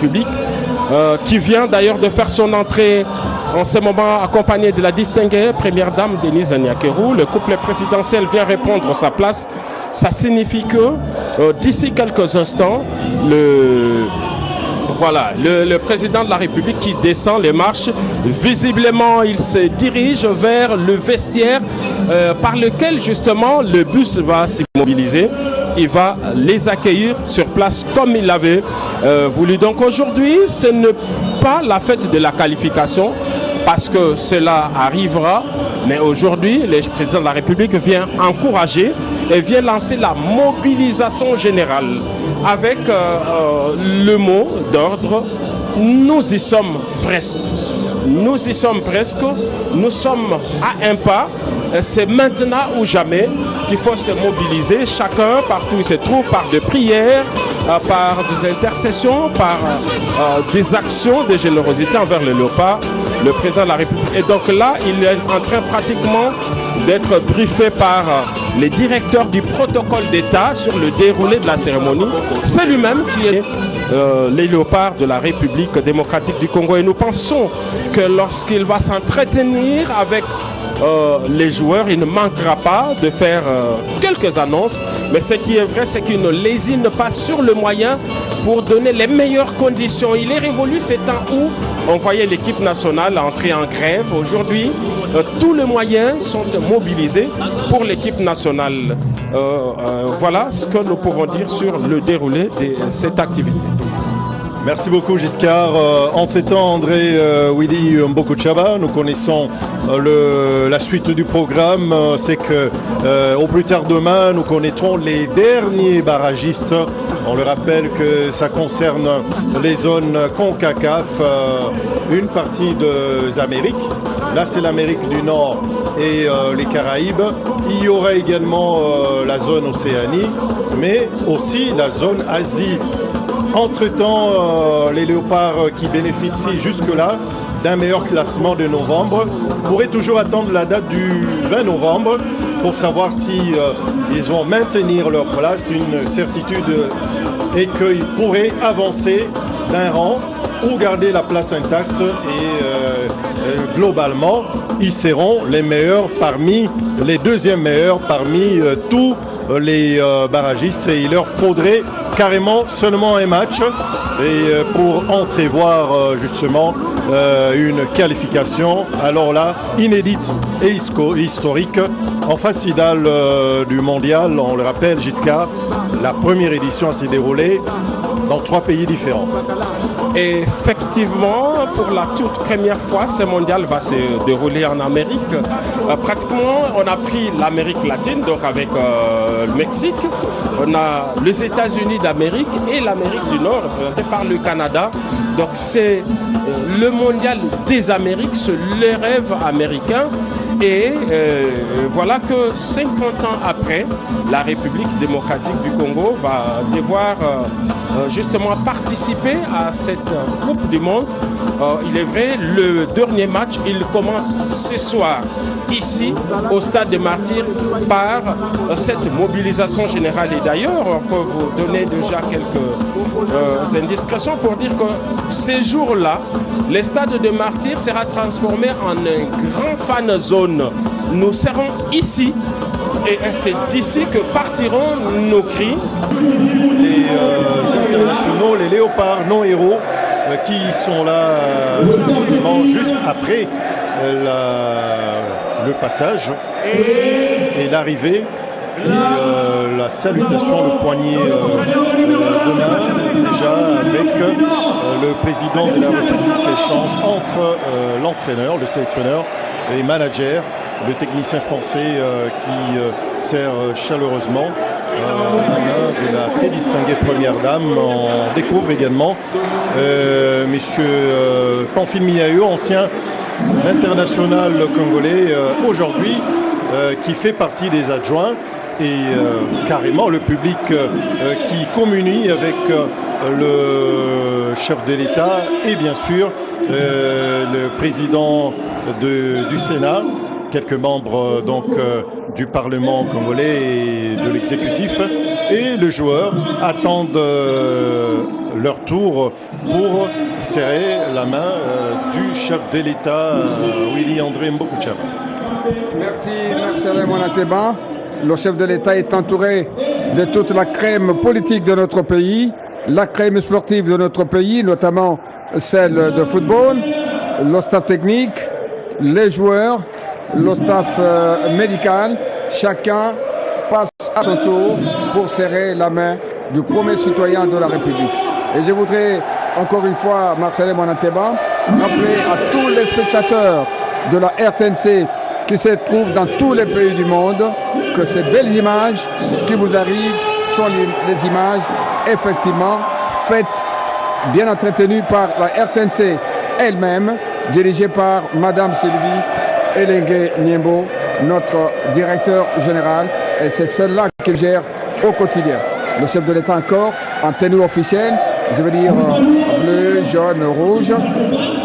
République, qui vient d'ailleurs de faire son entrée en ce moment accompagné de la distinguée première dame Denise Niakerou. Le couple présidentiel vient répondre à sa place. Ça signifie que d'ici quelques instants, le président de la République qui descend les marches, visiblement il se dirige vers le vestiaire par lequel justement le bus va s'immobiliser. Il va les accueillir sur place comme il l'avait voulu. Donc aujourd'hui, ce n'est pas la fête de la qualification parce que cela arrivera. Mais aujourd'hui, le président de la République vient encourager et vient lancer la mobilisation générale avec le mot d'ordre. Nous y sommes presque. Nous y sommes presque. Nous sommes à un pas. C'est maintenant ou jamais qu'il faut se mobiliser. Chacun, partout où il se trouve, par des prières, par des intercessions, par des actions de générosité envers le léopard, le président de la République. Et donc là, il est en train pratiquement d'être briefé par les directeurs du protocole d'État sur le déroulé de la cérémonie. C'est lui-même qui est les léopards de la République démocratique du Congo. Et nous pensons que lorsqu'il va s'entretenir avec les joueurs, il ne manquera pas de faire quelques annonces. Mais ce qui est vrai, c'est qu'il ne lésine pas sur le moyen pour donner les meilleures conditions. Il est révolu ces temps où on voyait l'équipe nationale entrer en grève. Aujourd'hui, tous les moyens sont mobilisés pour l'équipe nationale. Voilà ce que nous pouvons dire sur le déroulé de cette activité. Merci beaucoup Giscard. Entre-temps, André Willy Mbokuchaba, nous connaissons la suite du programme. C'est que au plus tard demain, nous connaîtrons les derniers barragistes. On le rappelle que ça concerne les zones CONCACAF, une partie des Amériques. Là, c'est l'Amérique du Nord et les Caraïbes. Il y aura également la zone Océanie, mais aussi la zone Asie. Entre-temps, les léopards qui bénéficient jusque-là d'un meilleur classement de novembre pourraient toujours attendre la date du 20 novembre pour savoir si ils vont maintenir leur place. Une certitude est qu'ils pourraient avancer d'un rang ou garder la place intacte et globalement, ils seront les meilleurs parmi les deuxièmes meilleurs parmi tous les barragistes et il leur faudrait carrément seulement un match et pour entrevoir justement une qualification alors là inédite et historique en phase finale du mondial. On le rappelle, Giscard, la première édition s'est déroulée dans 3 pays différents. Et effectivement, pour la toute première fois, ce mondial va se dérouler en Amérique. Pratiquement, on a pris l'Amérique latine, donc avec le Mexique. On a les États-Unis d'Amérique et l'Amérique du Nord, représenté par le Canada. Donc c'est le mondial des Amériques, c'est le rêve américain. Et voilà que 50 ans après, la République démocratique du Congo va devoir justement participer à cette Coupe du Monde. Il est vrai, le dernier match, il commence ce soir, ici, au Stade des Martyrs, par cette mobilisation générale. Et d'ailleurs, on peut vous donner déjà quelques indiscrétions pour dire que ces jours-là, le Stade des Martyrs sera transformé en un grand fan zone. Nous serons ici et c'est d'ici que partiront nos cris. Les internationaux, les léopards non héros qui sont là juste après le passage et l'arrivée et la salutation, le poignet d'honneur déjà avec le président de la République, échange entre l'entraîneur, le sélectionneur et les managers, le technicien français qui sert chaleureusement la main de la très distinguée première dame. On découvre également monsieur Pamphile Miayo, ancien international congolais aujourd'hui, qui fait partie des adjoints et carrément le public qui communie avec le chef de l'État et bien sûr le président du Sénat, quelques membres donc du Parlement congolais et de l'exécutif, et le joueur attendent leur tour pour serrer la main du chef de l'État, Willy André Mbokouchaba. Merci, Marcelin Mwanateba. Le chef de l'État est entouré de toute la crème politique de notre pays, la crème sportive de notre pays, notamment celle de football, le staff technique, les joueurs, le staff médical. Chacun passe à son tour pour serrer la main du premier citoyen de la République. Et je voudrais encore une fois, Marcelin Mwanateba, rappeler à tous les spectateurs de la RTNC qui se trouvent dans tous les pays du monde que ces belles images qui vous arrivent sont les images effectivement faites, bien entretenues par la RTNC elle-même, dirigée par Madame Sylvie Elengue Niembo, notre directeur général, et c'est celle-là qui gère au quotidien. Le chef de l'État encore, en tenue officielle, je veux dire bleu, jaune, rouge,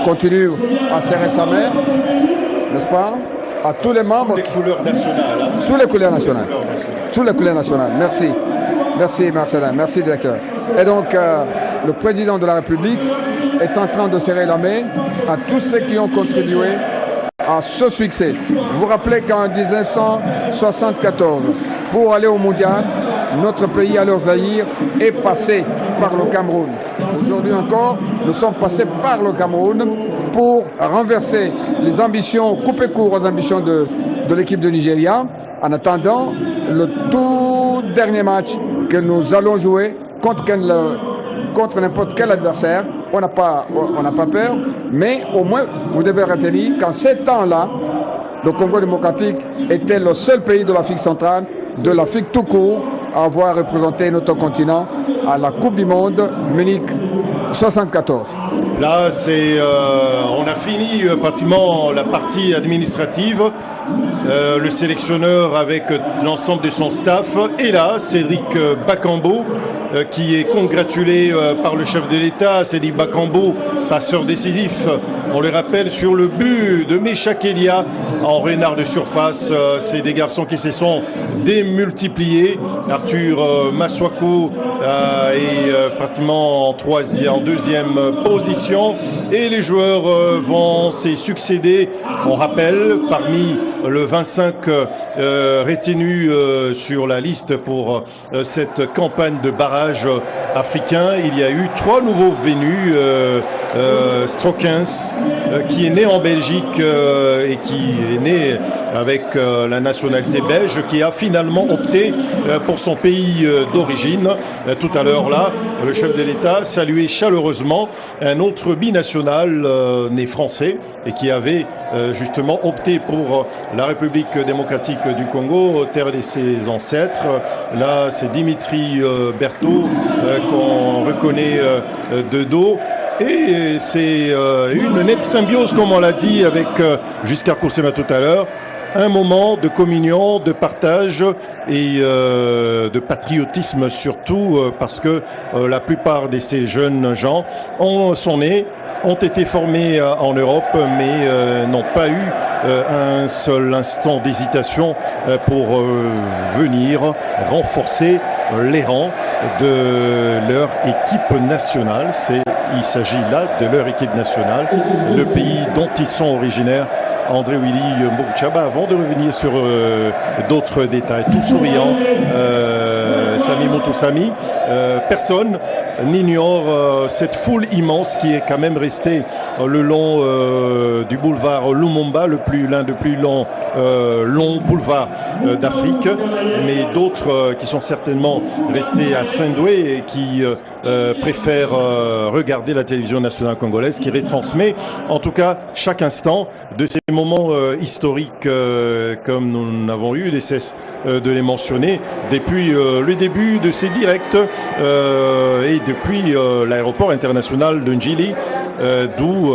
continue à serrer sa main, n'est-ce pas? À tous les membres. Sous les couleurs nationales. Hein. Sous les couleurs nationales. Sous les couleurs nationales. Merci. Merci Marcelin. Merci directeur. Et donc, le président de la République est en train de serrer la main à tous ceux qui ont contribué à ce succès. Vous vous rappelez qu'en 1974, pour aller au mondial, notre pays, alors Zaïre, est passé par le Cameroun. Aujourd'hui encore, nous sommes passés par le Cameroun pour renverser les ambitions, couper court aux ambitions de l'équipe de Nigeria, en attendant le tout dernier match que nous allons jouer contre n'importe quel adversaire. On n'a pas peur, mais au moins, vous devez retenir qu'en ces temps-là, le Congo démocratique était le seul pays de l'Afrique centrale, de l'Afrique tout court, à avoir représenté notre continent à la Coupe du Monde Munich 74. Là, on a fini pratiquement la partie administrative. Le sélectionneur avec l'ensemble de son staff. Et là, Cédric Bakambu, qui est congratulé par le chef de l'État, Cédric Bakambu, passeur décisif, on le rappelle, sur le but de Meshak Elia en renard de surface. C'est des garçons qui se sont démultipliés. Arthur Maswaku est pratiquement en deuxième position. Et les joueurs vont se succéder. On rappelle, parmi le 25 retenu sur la liste pour cette campagne de barrage africain, il y a eu 3 nouveaux venus. Strokens, qui est né en Belgique et qui est né avec la nationalité belge, qui a finalement opté pour son pays d'origine. Tout à l'heure, là, le chef de l'État saluait chaleureusement un autre binational né français et qui avait justement opté pour la République démocratique du Congo, terre de ses ancêtres. Là, c'est Dimitri Berthaud qu'on reconnaît de dos. Et c'est une nette symbiose, comme on l'a dit avec Giscard Koursema tout à l'heure. Un moment de communion, de partage et de patriotisme surtout, parce que la plupart de ces jeunes gens sont nés, ont été formés en Europe, mais n'ont pas eu un seul instant d'hésitation pour venir renforcer les rangs de leur équipe nationale. Il s'agit là de leur équipe nationale, le pays dont ils sont originaires. André Willy Mbokouchaba, avant de revenir sur d'autres détails, tout souriant, Sami Moutoussami, personne n'ignore cette foule immense qui est quand même restée le long du boulevard Lumumba, l'un des plus longs boulevards d'Afrique, mais d'autres qui sont certainement restés à Saint-Doué et qui préfèrent regarder la télévision nationale congolaise qui retransmet en tout cas chaque instant de ces moments historiques comme nous n'avons eu, cesse de les mentionner depuis le début de ces directs et depuis l'aéroport international de Njili, d'où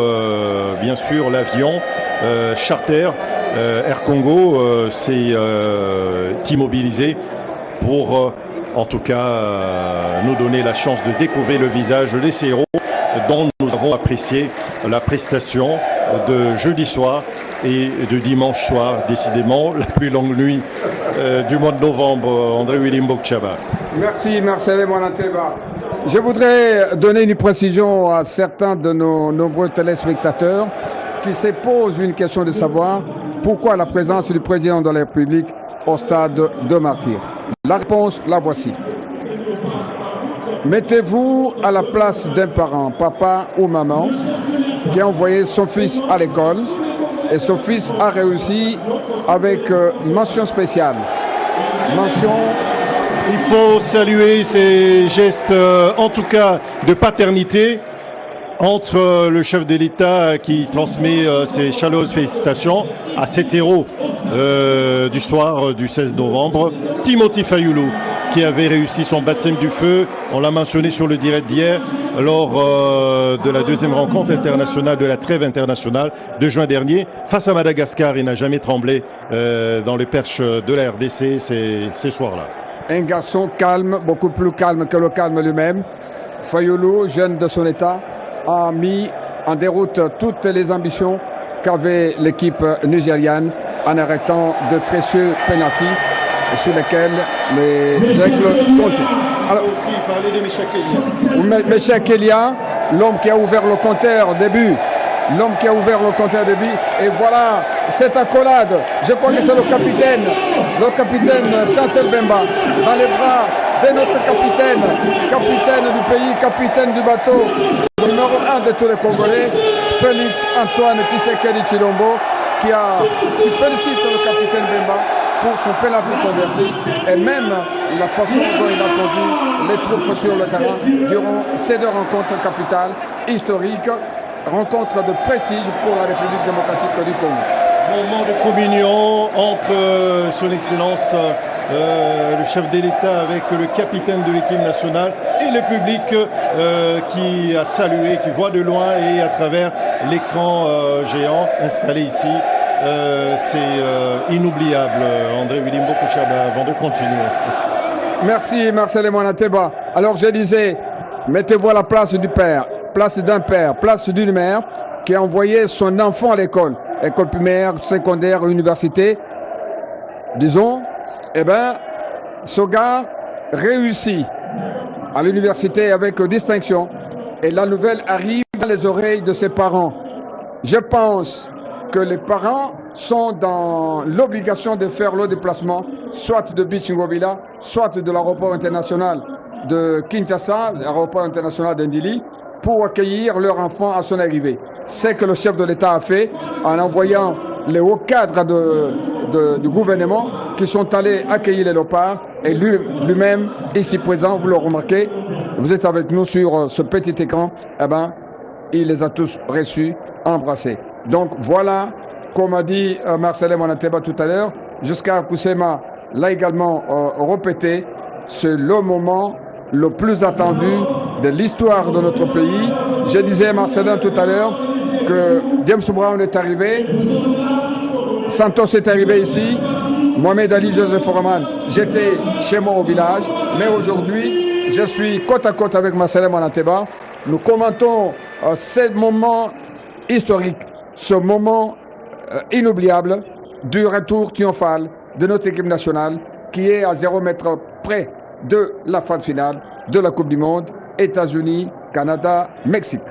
bien sûr l'avion charter Air Congo s'est immobilisé pour en tout cas nous donner la chance de découvrir le visage de ces héros dont nous avons apprécié la prestation de jeudi soir et de dimanche soir, décidément la plus longue nuit du mois de novembre. André Willy Mbokouchaba. Merci Marcelin Mwanateba. Je voudrais donner une précision à certains de nos nombreux téléspectateurs qui se posent une question de savoir pourquoi la présence du président de la République au stade de Martyrs. La réponse, la voici. Mettez-vous à la place d'un parent, papa ou maman, qui a envoyé son fils à l'école et son fils a réussi avec mention spéciale. Mention. Il faut saluer ces gestes, en tout cas de paternité, entre le chef de l'État qui transmet ses chaleureuses félicitations à cet héros du soir du 16 novembre, Timothy Fayulu, qui avait réussi son baptême du feu. On l'a mentionné sur le direct d'hier lors de la deuxième rencontre internationale de la trêve internationale de juin dernier. Face à Madagascar, il n'a jamais tremblé dans les perches de la RDC ces soirs-là. Un garçon calme, beaucoup plus calme que le calme lui-même. Fayulu, jeune de son état, a mis en déroute toutes les ambitions qu'avait l'équipe nigériane en arrêtant de précieux pénaltys sur lesquels les règles comptent. Alors, aussi parler de Meshak Elia. Meshak Elia, l'homme qui a ouvert le compteur au début. L'homme qui a ouvert le compteur de but. Et voilà, cette accolade. Je crois que c'est le capitaine Chancel Bemba, dans les bras de notre capitaine du pays, capitaine du bateau, le numéro 1 de tous les Congolais, Félix Antoine Tshisekedi Tshilombo, qui félicite le capitaine Bemba pour son pénalty converti et même la façon dont il a conduit les troupes sur le terrain durant ces deux rencontres capitales historiques. Rencontre de prestige pour la République démocratique du Congo. Moment de communion entre son Excellence le chef de l'État avec le capitaine de l'équipe nationale et le public qui a salué, qui voit de loin et à travers l'écran géant installé ici. C'est inoubliable, André Wilimbo Kouchaba, avant de continuer. Merci Marcel Monateba. Alors je disais, mettez-vous à la place du père. Place d'un père, place d'une mère qui a envoyé son enfant à l'école primaire, secondaire, université. Disons, eh bien, ce gars réussit à l'université avec distinction et la nouvelle arrive dans les oreilles de ses parents. Je pense que les parents sont dans l'obligation de faire le déplacement, soit de Bichingovila, soit de l'aéroport international de Kinshasa, l'aéroport international d'Indili, pour accueillir leur enfant à son arrivée. C'est ce que le chef de l'État a fait en envoyant les hauts cadres du gouvernement qui sont allés accueillir les léopards et lui-même, ici présent, vous le remarquez, vous êtes avec nous sur ce petit écran, eh ben, il les a tous reçus, embrassés. Donc voilà, comme a dit Marcel Monateba tout à l'heure, Giscard Koussema l'a également répété, c'est le moment le plus attendu de l'histoire de notre pays. Je disais à Marcelin tout à l'heure que James Brown est arrivé, Santos est arrivé ici, Mohamed Ali, Joseph Foreman, j'étais chez moi au village, mais aujourd'hui, je suis côte à côte avec Marcelin Monateba. Nous commentons ce moment historique, ce moment inoubliable du retour triomphal de notre équipe nationale qui est à 0 mètre près de la phase finale de la Coupe du Monde, États-Unis, Canada, Mexique.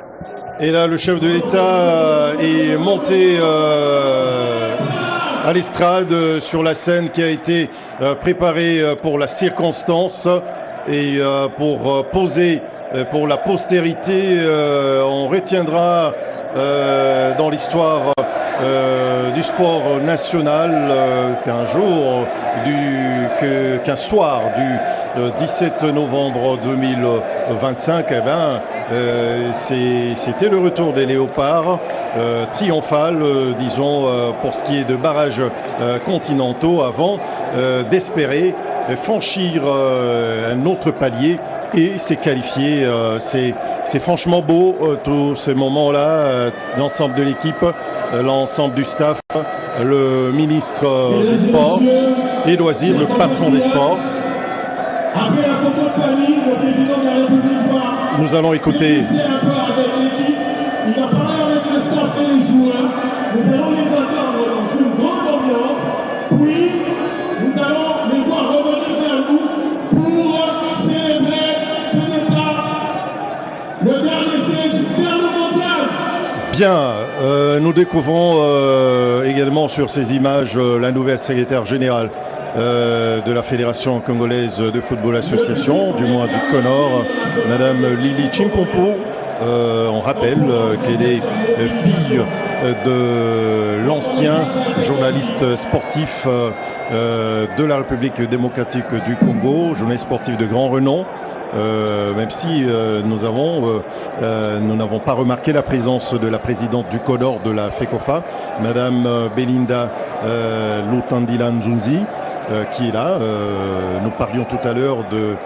Et là, le chef de l'État est monté à l'estrade sur la scène qui a été préparée pour la circonstance et pour poser pour la postérité. On retiendra dans l'histoire du sport national qu'un jour, qu'un soir du 17 novembre 2025, eh ben, c'était le retour des léopards triomphal, disons, pour ce qui est de barrages continentaux, avant d'espérer franchir un autre palier et s'est qualifié. C'est franchement beau, tous ces moments-là, l'ensemble de l'équipe, l'ensemble du staff, le ministre des Sports et Loisirs, le patron des Sports. Après la photo de famille, le président de la République va... Nous allons écouter... Il va parler avec le staff et les joueurs. Nous allons les attendre dans une grande ambiance. Puis, nous allons les voir revenir vers nous pour célébrer ce départ Bien, nous découvrons également sur ces images la nouvelle secrétaire générale de la Fédération congolaise de football association, du moins du CONOR, Madame Lili Chimpompo. On rappelle qu'elle est fille de l'ancien journaliste sportif de la République démocratique du Congo, journaliste sportif de grand renom. Même si nous n'avons pas remarqué la présence de la présidente du CONOR de la FECOFA, Madame Belinda Lutandila Nzunzi, qui est là. Nous parlions tout à l'heure de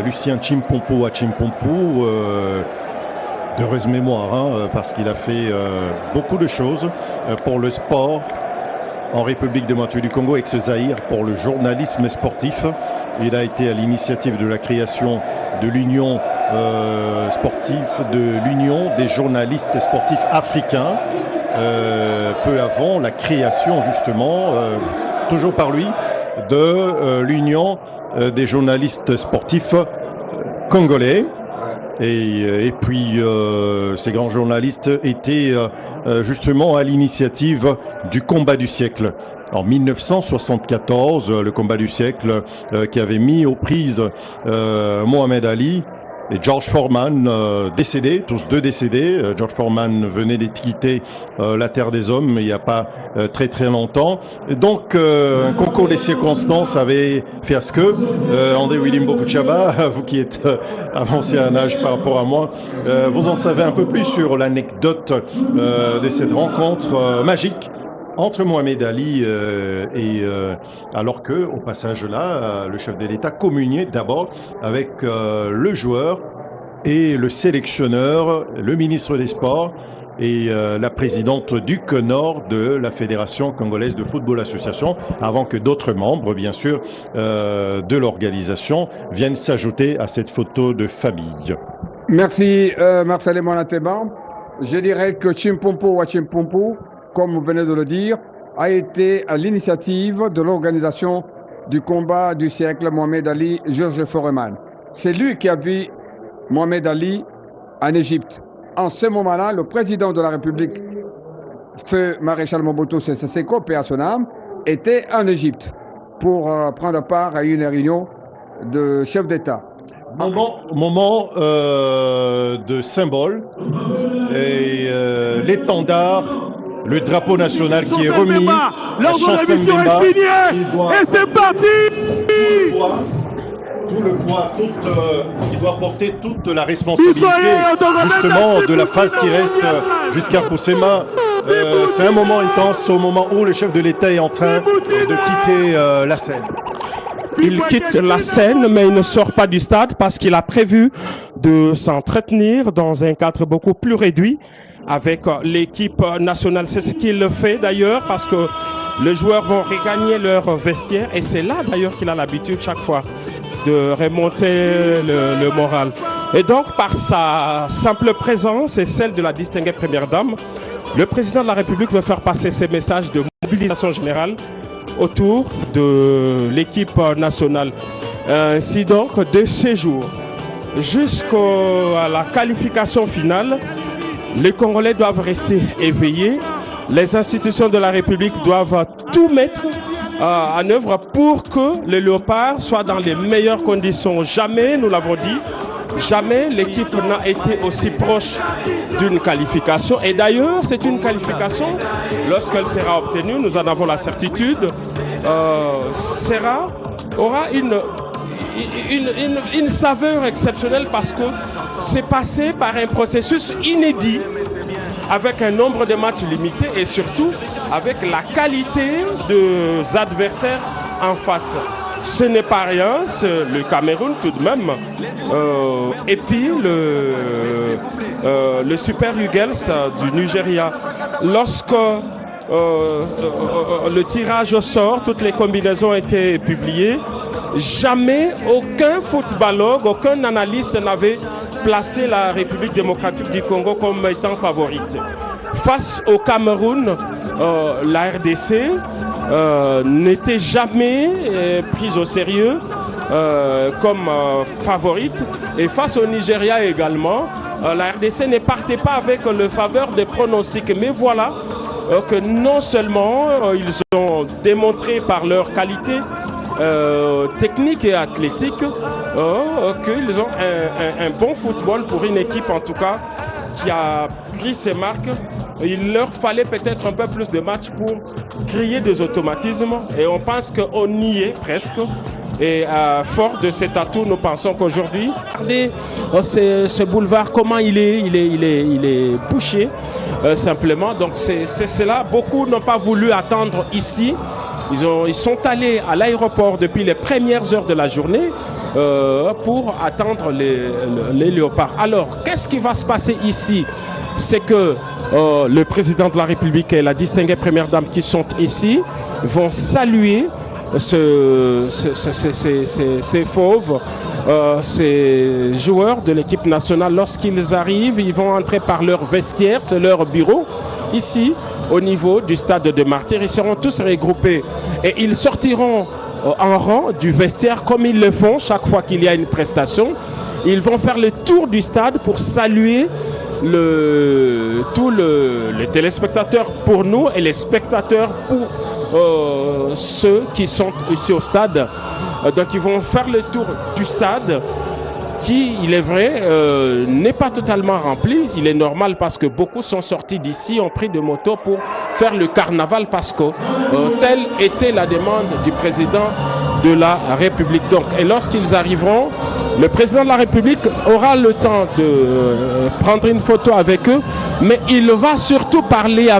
Lucien Chimpompo à Chimpompo, d'heureuse mémoire, parce qu'il a fait beaucoup de choses pour le sport en République démocratique du Congo, ex-Zaïre, pour le journalisme sportif. Il a été à l'initiative de la création de l'Union sportive, de l'Union des journalistes sportifs africains, peu avant la création justement, toujours par lui, de l'Union des journalistes sportifs congolais. Et puis ces grands journalistes étaient justement à l'initiative du combat du siècle. En 1974, le combat du siècle qui avait mis aux prises Mohamed Ali et George Foreman, décédés, tous deux décédés. George Foreman venait de quitter la terre des hommes il n'y a pas très très longtemps. Et donc un concours des circonstances avait fait à ce que André William Bokuchaba, vous qui êtes avancé à un âge par rapport à moi, vous en savez un peu plus sur l'anecdote de cette rencontre magique entre Mohamed Ali alors que, au passage là, le chef de l'État communiait d'abord avec le joueur et le sélectionneur, le ministre des Sports et la présidente du CONOR de la Fédération congolaise de football association, avant que d'autres membres, bien sûr, de l'organisation viennent s'ajouter à cette photo de famille. Merci Marcel Monateba. Je dirais que Chimpompo ou Chimpompo, comme vous venez de le dire, a été à l'initiative de l'organisation du combat du siècle Mohamed Ali, George Foreman. C'est lui qui a vu Mohamed Ali en Égypte. En ce moment-là, le président de la République, feu maréchal Mobutu Sese Seko, paix à son âme, était en Égypte pour prendre part à une réunion de chefs d'État. Moment de symbole et l'étendard, le drapeau national qui est remis. L'ordre de la mission est signé et c'est parti. Tout le poids, il doit porter toute la responsabilité justement de la phase qui reste jusqu'à Poussema. C'est un moment intense, au moment où le chef de l'État est en train de quitter la scène. Il quitte la scène, mais il ne sort pas du stade parce qu'il a prévu de s'entretenir dans un cadre beaucoup plus réduit avec l'équipe nationale. C'est ce qu'il fait d'ailleurs parce que les joueurs vont regagner leur vestiaire et c'est là d'ailleurs qu'il a l'habitude chaque fois de remonter le moral. Et donc par sa simple présence et celle de la distinguée première dame, le président de la République veut faire passer ces messages de mobilisation générale autour de l'équipe nationale. Ainsi donc, de ces jours jusqu'à la qualification finale, les Congolais doivent rester éveillés. Les institutions de la République doivent tout mettre en œuvre pour que les Léopards soient dans les meilleures conditions. Jamais, nous l'avons dit, jamais l'équipe n'a été aussi proche d'une qualification. Et d'ailleurs, c'est une qualification, lorsqu'elle sera obtenue, nous en avons la certitude, aura une saveur exceptionnelle parce que c'est passé par un processus inédit avec un nombre de matchs limité et surtout avec la qualité des adversaires en face. Ce n'est pas rien, c'est le Cameroun tout de même. Et puis le Super Eagles du Nigeria. Lorsque le tirage au sort, toutes les combinaisons ont été publiées, jamais aucun footballogue, aucun analyste n'avait placé la République démocratique du Congo comme étant favorite. Face au Cameroun, la RDC n'était jamais prise au sérieux comme favorite. Et face au Nigeria également, la RDC ne partait pas avec le faveur des pronostics. Mais voilà que non seulement ils ont démontré par leur qualité technique et athlétique qu'ils ont un bon football pour une équipe en tout cas qui a pris ses marques. Il leur fallait peut-être un peu plus de matchs pour créer des automatismes et on pense qu'on y est presque. Et fort de cet atout, nous pensons qu'aujourd'hui, regardez ce boulevard, comment il est bouché simplement. Donc c'est cela. Beaucoup n'ont pas voulu attendre ici. Ils sont allés à l'aéroport depuis les premières heures de la journée pour attendre les léopards. Alors, qu'est-ce qui va se passer ici? C'est que le président de la République et la distinguée première dame qui sont ici vont saluer ces fauves, ces joueurs de l'équipe nationale. Lorsqu'ils arrivent, ils vont entrer par leur vestiaire, c'est leur bureau, ici, au niveau du stade de Martyrs. Ils seront tous regroupés et ils sortiront en rang du vestiaire comme ils le font chaque fois qu'il y a une prestation. Ils vont faire le tour du stade pour saluer tous les téléspectateurs pour nous et les spectateurs pour ceux qui sont ici au stade. Donc ils vont faire le tour du stade qui, il est vrai, n'est pas totalement rempli. Il est normal parce que beaucoup sont sortis d'ici, ont pris de motos pour faire le carnaval parce que telle était la demande du président de la République. Donc, et lorsqu'ils arriveront, le président de la République aura le temps de prendre une photo avec eux, mais il va surtout parler avec